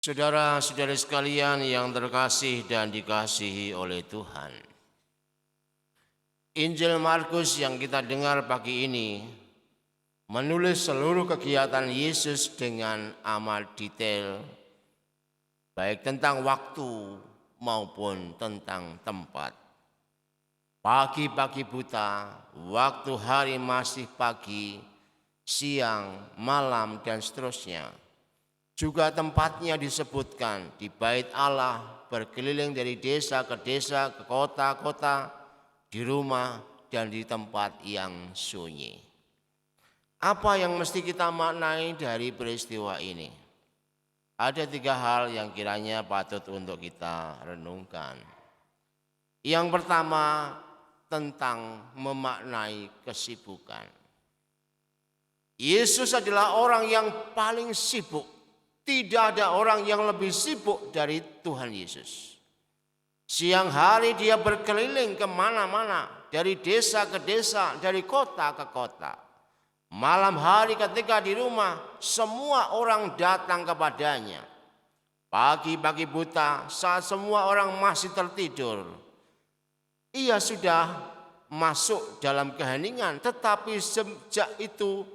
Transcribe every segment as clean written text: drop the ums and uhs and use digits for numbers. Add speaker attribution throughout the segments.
Speaker 1: Saudara-saudari sekalian yang terkasih dan dikasihi oleh Tuhan. Injil Markus yang kita dengar pagi ini menulis seluruh kegiatan Yesus dengan amat detail, baik tentang waktu maupun tentang tempat. Pagi-pagi buta, waktu hari masih pagi, siang, malam, dan seterusnya. Juga tempatnya disebutkan di bait Allah, berkeliling dari desa ke desa, ke kota-kota, di rumah, dan di tempat yang sunyi. Apa yang mesti kita maknai dari peristiwa ini? Ada 3 hal yang kiranya patut untuk kita renungkan. Yang pertama, tentang memaknai kesibukan. Yesus adalah orang yang paling sibuk. Tidak ada orang yang lebih sibuk dari Tuhan Yesus. Siang hari dia berkeliling kemana-mana, dari desa ke desa, dari kota ke kota. Malam hari ketika di rumah, semua orang datang kepadanya. Pagi-pagi buta, saat semua orang masih tertidur, ia sudah masuk dalam keheningan, tetapi sejak itu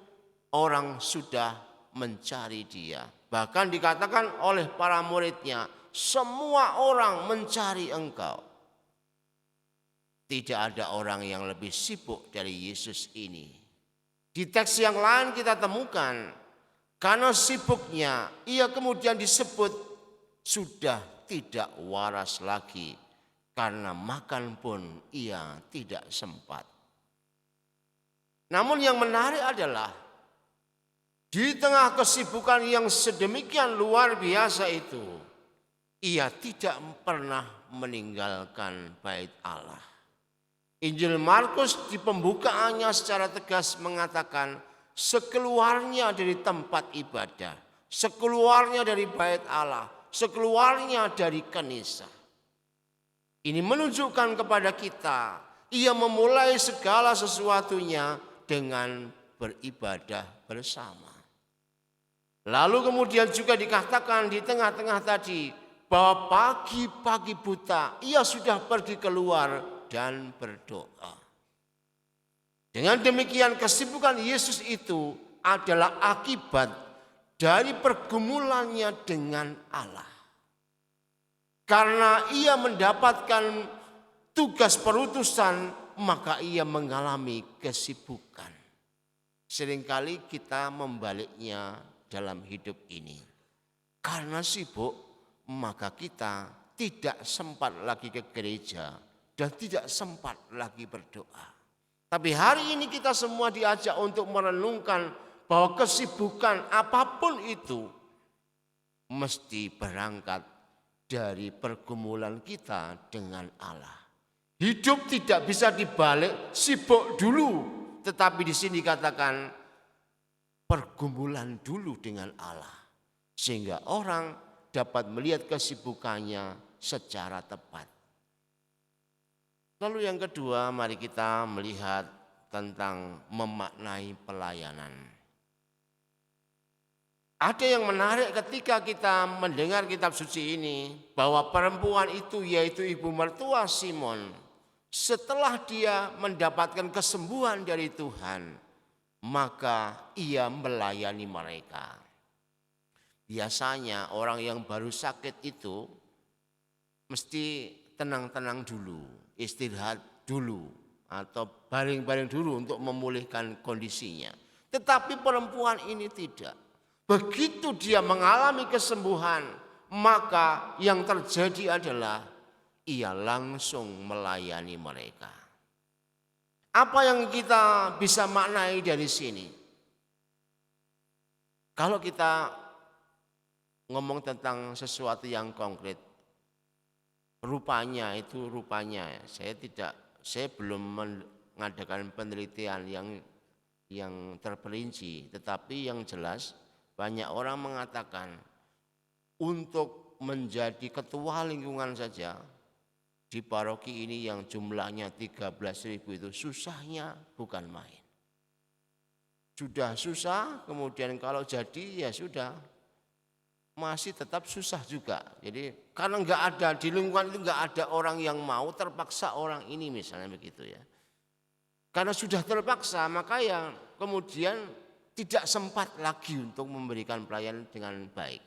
Speaker 1: orang sudah mencari dia. Bahkan dikatakan oleh para muridnya, semua orang mencari engkau. Tidak ada orang yang lebih sibuk dari Yesus ini. Di teks yang lain kita temukan, karena sibuknya ia kemudian disebut sudah tidak waras lagi. Karena makan pun ia tidak sempat. Namun yang menarik adalah di tengah kesibukan yang sedemikian luar biasa itu, ia tidak pernah meninggalkan bait Allah. Injil Markus di pembukaannya secara tegas mengatakan, sekeluarnya dari tempat ibadah, sekeluarnya dari bait Allah, sekeluarnya dari kanisa. Ini menunjukkan kepada kita, ia memulai segala sesuatunya dengan beribadah bersama. Lalu kemudian juga dikatakan di tengah-tengah tadi, bahwa pagi-pagi buta, ia sudah pergi keluar dan berdoa. Dengan demikian kesibukan Yesus itu adalah akibat dari pergumulannya dengan Allah. Karena ia mendapatkan tugas perutusan, maka ia mengalami kesibukan. Seringkali kita membaliknya dalam hidup ini. Karena sibuk, maka kita tidak sempat lagi ke gereja dan tidak sempat lagi berdoa. Tapi hari ini kita semua diajak untuk merenungkan bahwa kesibukan apapun itu mesti berangkat dari pergumulan kita dengan Allah. Hidup tidak bisa dibalik sibuk dulu, tetapi di sini dikatakan pergumulan dulu dengan Allah, sehingga orang dapat melihat kesibukannya secara tepat. Lalu yang kedua, mari kita melihat tentang memaknai pelayanan. Ada yang menarik ketika kita mendengar kitab suci ini, bahwa perempuan itu yaitu ibu mertua Simon, setelah dia mendapatkan kesembuhan dari Tuhan, maka ia melayani mereka. Biasanya orang yang baru sakit itu mesti tenang-tenang dulu, istirahat dulu, atau baring-baring dulu untuk memulihkan kondisinya. Tetapi perempuan ini tidak. Begitu dia mengalami kesembuhan, maka yang terjadi adalah ia langsung melayani mereka. Apa yang kita bisa maknai dari sini? Kalau kita ngomong tentang sesuatu yang konkret, rupanya, saya belum mengadakan penelitian yang terperinci, tetapi yang jelas banyak orang mengatakan untuk menjadi ketua lingkungan saja di paroki ini yang jumlahnya 13.000 itu susahnya bukan main. Sudah susah, kemudian kalau jadi ya sudah, masih tetap susah juga. Jadi karena nggak ada di lingkungan itu nggak ada orang yang mau, terpaksa orang ini misalnya begitu ya. Karena sudah terpaksa maka yang kemudian tidak sempat lagi untuk memberikan pelayanan dengan baik.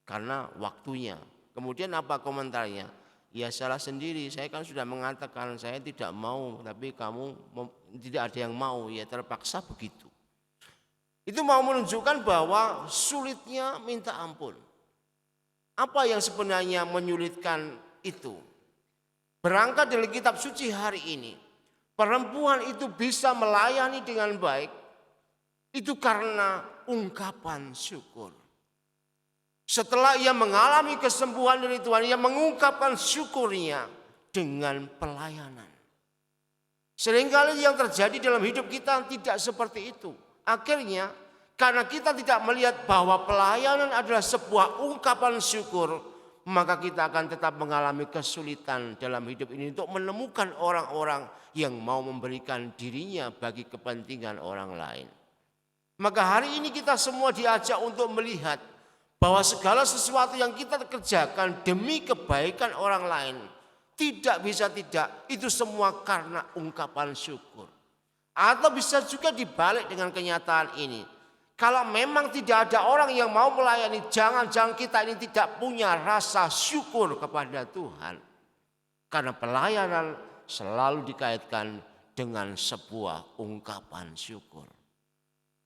Speaker 1: Karena waktunya. Kemudian apa komentarnya? Ya salah sendiri, saya kan sudah mengatakan saya tidak mau, tapi kamu tidak ada yang mau, ya terpaksa begitu. Itu mau menunjukkan bahwa sulitnya minta ampun. Apa yang sebenarnya menyulitkan itu? Berangkat dari kitab suci hari ini, perempuan itu bisa melayani dengan baik, itu karena ungkapan syukur. Setelah ia mengalami kesembuhan dari Tuhan, ia mengungkapkan syukurnya dengan pelayanan. Seringkali yang terjadi dalam hidup kita tidak seperti itu. Akhirnya karena kita tidak melihat bahwa pelayanan adalah sebuah ungkapan syukur, maka kita akan tetap mengalami kesulitan dalam hidup ini untuk menemukan orang-orang yang mau memberikan dirinya bagi kepentingan orang lain. Maka hari ini kita semua diajak untuk melihat bahwa segala sesuatu yang kita kerjakan demi kebaikan orang lain, tidak bisa tidak, itu semua karena ungkapan syukur. Atau bisa juga dibalik dengan kenyataan ini. Kalau memang tidak ada orang yang mau melayani, jangan-jangan kita ini tidak punya rasa syukur kepada Tuhan. Karena pelayanan selalu dikaitkan dengan sebuah ungkapan syukur.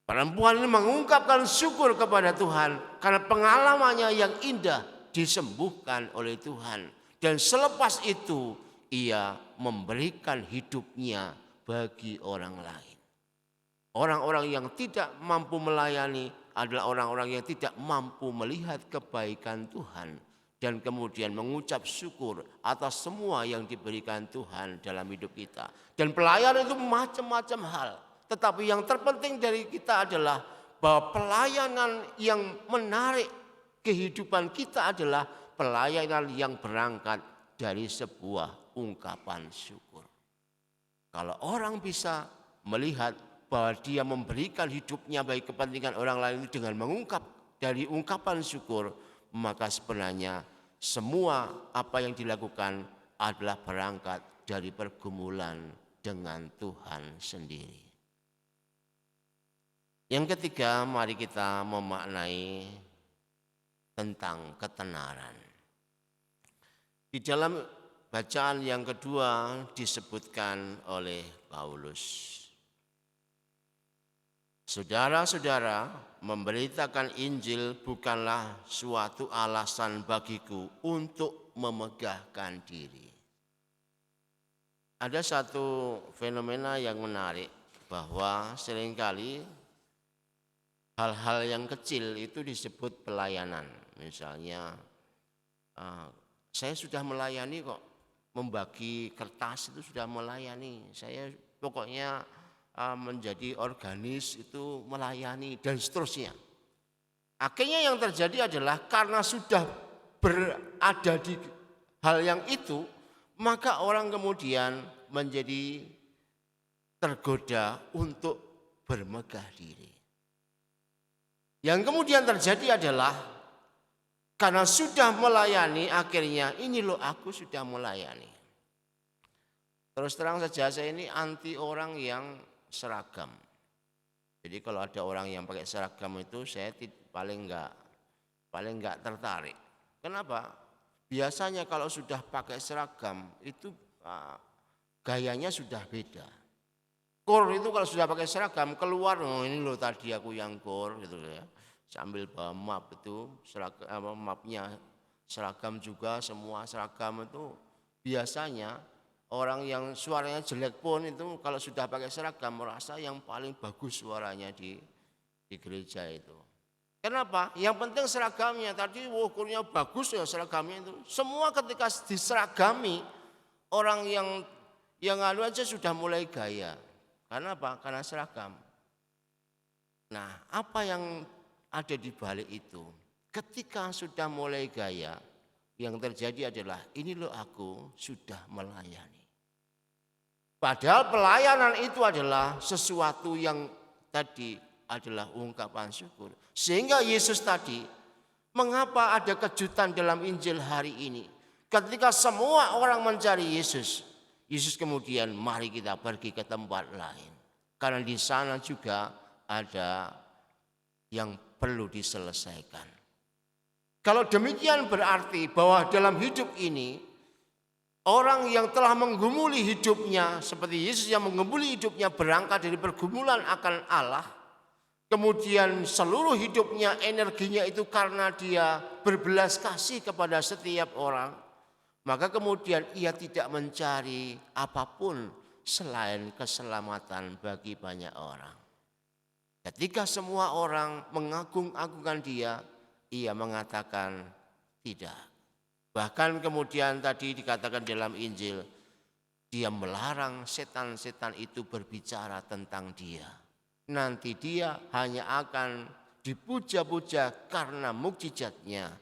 Speaker 1: Perempuan ini mengungkapkan syukur kepada Tuhan karena pengalamannya yang indah disembuhkan oleh Tuhan. Dan selepas itu ia memberikan hidupnya bagi orang lain. Orang-orang yang tidak mampu melayani adalah orang-orang yang tidak mampu melihat kebaikan Tuhan. Dan kemudian mengucap syukur atas semua yang diberikan Tuhan dalam hidup kita. Dan pelayanan itu macam-macam hal. Tetapi yang terpenting dari kita adalah bahwa pelayanan yang menarik kehidupan kita adalah pelayanan yang berangkat dari sebuah ungkapan syukur. Kalau orang bisa melihat bahwa dia memberikan hidupnya bagi kepentingan orang lain dengan mengungkap dari ungkapan syukur, maka sebenarnya semua apa yang dilakukan adalah berangkat dari pergumulan dengan Tuhan sendiri. Yang ketiga, mari kita memaknai tentang ketenaran. Di dalam bacaan yang kedua disebutkan oleh Paulus. Saudara-saudara, memberitakan Injil bukanlah suatu alasan bagiku untuk memegahkan diri. Ada satu fenomena yang menarik bahwa seringkali hal-hal yang kecil itu disebut pelayanan. Misalnya saya sudah melayani kok, membagi kertas itu sudah melayani. Saya pokoknya menjadi organis itu melayani dan seterusnya. Akhirnya yang terjadi adalah karena sudah berada di hal yang itu, maka orang kemudian menjadi tergoda untuk bermegah diri. Yang kemudian terjadi adalah karena sudah melayani, akhirnya ini loh aku sudah melayani. Terus terang saja saya ini anti orang yang seragam. Jadi kalau ada orang yang pakai seragam itu saya paling enggak tertarik. Kenapa? Biasanya kalau sudah pakai seragam itu gayanya sudah beda. Kor itu kalau sudah pakai seragam keluar, oh ini loh tadi aku yang kor gitu ya. Sambil bawa map itu seragam, mapnya seragam juga, semua seragam itu biasanya orang yang suaranya jelek pun itu kalau sudah pakai seragam merasa yang paling bagus suaranya di gereja itu. Kenapa? Yang penting seragamnya, tadi ukurnya bagus ya seragamnya itu. Semua ketika diseragami orang yang lalu aja sudah mulai gaya. Karena apa? Karena seragam. Nah, apa yang ada di balik itu? Ketika sudah mulai gaya, yang terjadi adalah ini loh aku sudah melayani. Padahal pelayanan itu adalah sesuatu yang tadi adalah ungkapan syukur. Sehingga Yesus tadi Mengapa ada kejutan dalam Injil hari ini? Ketika semua orang mencari Yesus, Yesus kemudian mari kita pergi ke tempat lain. Karena di sana juga ada yang perlu diselesaikan. Kalau demikian berarti bahwa dalam hidup ini, orang yang telah menggumuli hidupnya, seperti Yesus yang menggumuli hidupnya berangkat dari pergumulan akan Allah, kemudian seluruh hidupnya energinya itu karena dia berbelas kasih kepada setiap orang, maka kemudian ia tidak mencari apapun selain keselamatan bagi banyak orang. Ketika semua orang mengagung-agungkan dia, ia mengatakan tidak. Bahkan kemudian tadi dikatakan dalam Injil, dia melarang setan-setan itu berbicara tentang dia. Nanti dia hanya akan dipuja-puja karena mukjizatnya.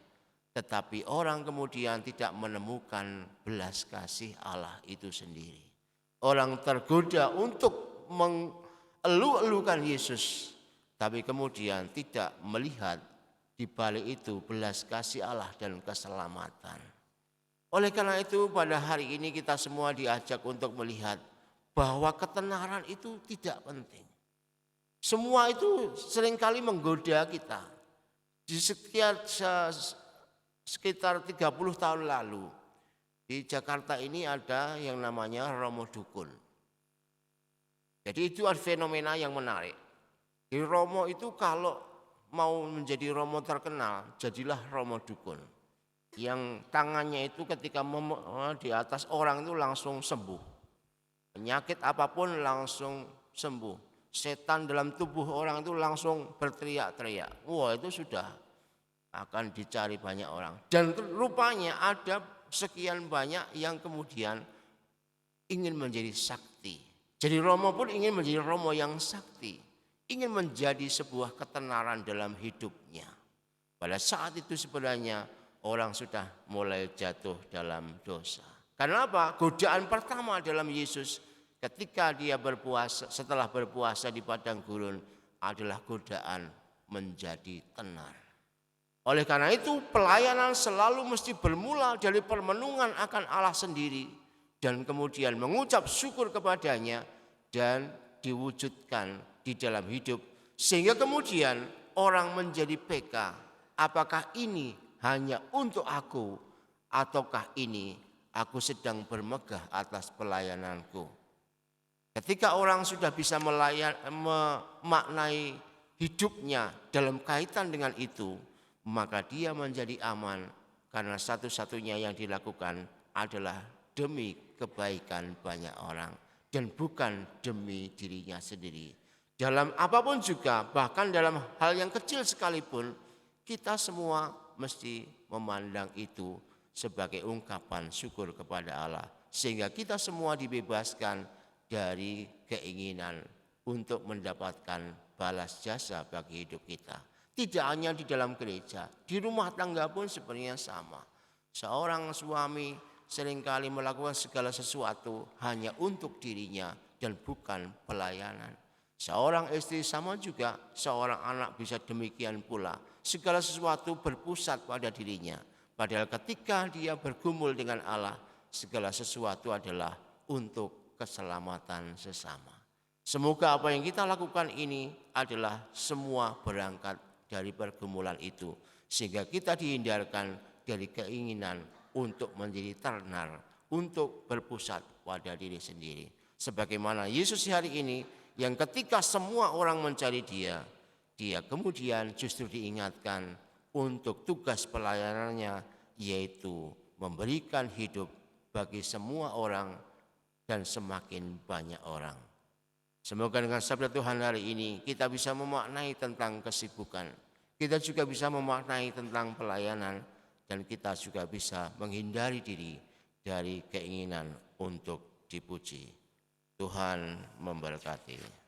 Speaker 1: Tetapi orang kemudian tidak menemukan belas kasih Allah itu sendiri. Orang tergoda untuk mengeluh-elukan Yesus, tapi kemudian tidak melihat di balik itu belas kasih Allah dan keselamatan. Oleh karena itu pada hari ini kita semua diajak untuk melihat bahwa ketenaran itu tidak penting. Semua itu seringkali menggoda kita. Di sekitar 30 tahun lalu di Jakarta ini ada yang namanya Romo Dukun. Jadi itu ada fenomena yang menarik. Di Romo itu kalau mau menjadi Romo terkenal, jadilah Romo Dukun. Yang tangannya itu ketika di atas orang itu langsung sembuh. Penyakit apapun langsung sembuh. Setan dalam tubuh orang itu langsung berteriak-teriak. Wah, itu sudah akan dicari banyak orang. Dan rupanya ada sekian banyak yang kemudian ingin menjadi sakti. Jadi Romo pun ingin menjadi Romo yang sakti. Ingin menjadi sebuah ketenaran dalam hidupnya. Pada saat itu sebenarnya orang sudah mulai jatuh dalam dosa. Karena apa? Godaan pertama dalam Yesus ketika dia berpuasa, setelah berpuasa di padang gurun adalah godaan menjadi tenar. Oleh karena itu pelayanan selalu mesti bermula dari permenungan akan Allah sendiri dan kemudian mengucap syukur kepadanya dan diwujudkan di dalam hidup sehingga kemudian orang menjadi PK. Apakah ini hanya untuk aku ataukah ini aku sedang bermegah atas pelayananku? Ketika orang sudah bisa memaknai hidupnya dalam kaitan dengan itu, maka dia menjadi aman karena satu-satunya yang dilakukan adalah demi kebaikan banyak orang dan bukan demi dirinya sendiri. Dalam apapun juga, bahkan dalam hal yang kecil sekalipun, kita semua mesti memandang itu sebagai ungkapan syukur kepada Allah. Sehingga kita semua dibebaskan dari keinginan untuk mendapatkan balas jasa bagi hidup kita. Tidak hanya di dalam gereja, di rumah tangga pun sebenarnya sama. Seorang suami seringkali melakukan segala sesuatu hanya untuk dirinya dan bukan pelayanan. Seorang istri sama juga, seorang anak bisa demikian pula. Segala sesuatu berpusat pada dirinya. Padahal ketika dia bergumul dengan Allah, segala sesuatu adalah untuk keselamatan sesama. Semoga apa yang kita lakukan ini adalah semua berangkat dari pergumulan itu. Sehingga kita dihindarkan dari keinginan untuk menjadi tenar, untuk berpusat pada diri sendiri. Sebagaimana Yesus hari ini, yang ketika semua orang mencari dia kemudian justru diingatkan untuk tugas pelayanannya, yaitu memberikan hidup bagi semua orang dan semakin banyak orang. Semoga dengan sabda Tuhan hari ini kita bisa memaknai tentang kesibukan, kita juga bisa memaknai tentang pelayanan, dan kita juga bisa menghindari diri dari keinginan untuk dipuji. Tuhan memberkati.